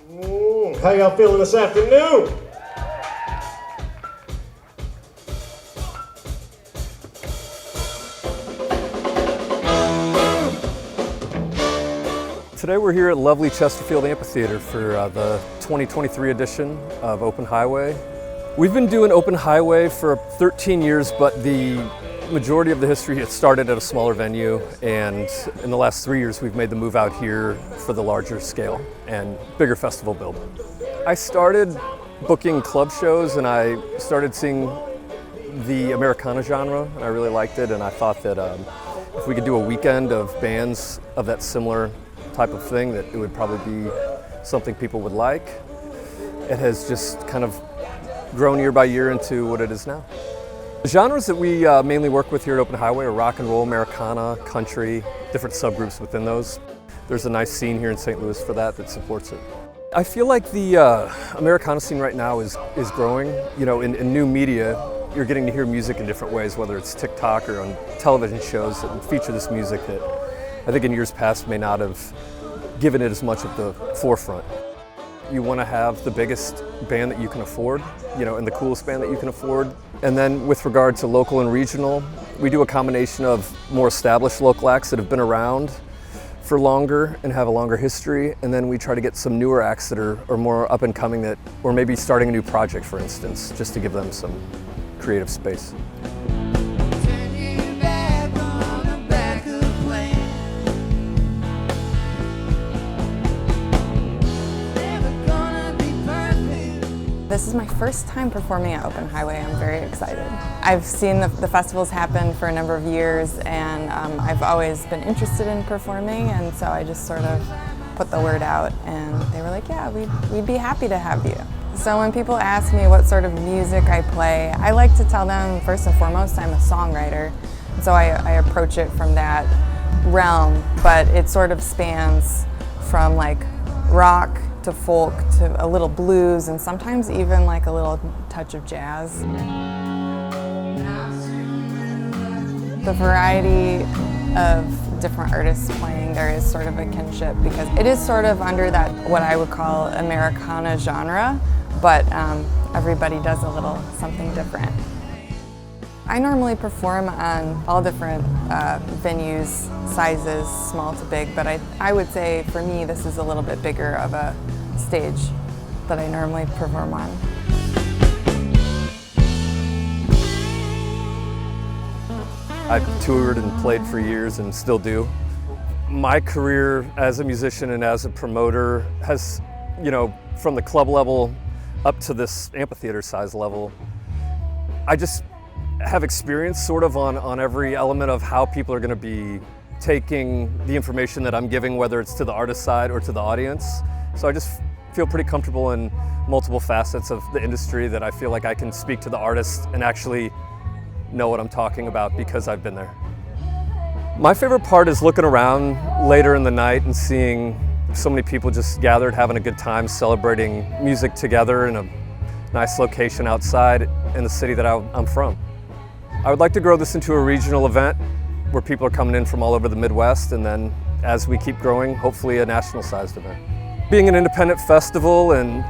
How y'all feeling this afternoon? Today we're here at lovely Chesterfield Amphitheater for the 2023 edition of Open Highway. We've been doing Open Highway for 13 years, but the majority of the history it started at a smaller venue, and in the last 3 years we've made the move out here for the larger scale and bigger festival build. I started booking club shows and I started seeing the Americana genre, and I really liked it, and I thought that if we could do a weekend of bands of that similar type of thing, that it would probably be something people would like. It has just kind of grown year by year into what it is now. The genres that we mainly work with here at Open Highway are rock and roll, Americana, country, different subgroups within those. There's a nice scene here in St. Louis for that supports it. I feel like the Americana scene right now is growing. You know, in new media, you're getting to hear music in different ways, whether it's TikTok or on television shows that feature this music that I think in years past may not have given it as much of the forefront. You want to have the biggest band that you can afford, you know, and the coolest band that you can afford. And then with regard to local and regional, we do a combination of more established local acts that have been around for longer and have a longer history, and then we try to get some newer acts that are more up and coming, that, or maybe starting a new project, for instance, just to give them some creative space. This is my first time performing at Open Highway. I'm very excited. I've seen the festivals happen for a number of years, and I've always been interested in performing, and so I just sort of put the word out, and they were like, yeah, we'd be happy to have you. So when people ask me what sort of music I play, I like to tell them first and foremost I'm a songwriter, so I approach it from that realm, but it sort of spans from like rock to folk to a little blues, and sometimes even like a little touch of jazz. The variety of different artists playing, there is sort of a kinship because it is sort of under that what I would call Americana genre, but everybody does a little something different. I normally perform on all different venues, sizes, small to big, but I would say for me this is a little bit bigger of a stage that I normally perform on. I've toured and played for years and still do. My career as a musician and as a promoter has, you know, from the club level up to this amphitheater size level, I just have experience sort of on every element of how people are going to be taking the information that I'm giving, whether it's to the artist side or to the audience. So I just feel pretty comfortable in multiple facets of the industry, that I feel like I can speak to the artist and actually know what I'm talking about because I've been there. My favorite part is looking around later in the night and seeing so many people just gathered, having a good time, celebrating music together in a nice location outside in the city that I'm from. I would like to grow this into a regional event where people are coming in from all over the Midwest, and then as we keep growing, hopefully a national sized event. Being an independent festival and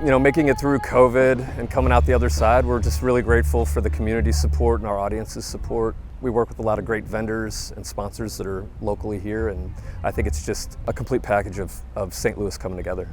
you know, making it through COVID and coming out the other side, we're just really grateful for the community support and our audience's support. We work with a lot of great vendors and sponsors that are locally here, and I think it's just a complete package of St. Louis coming together.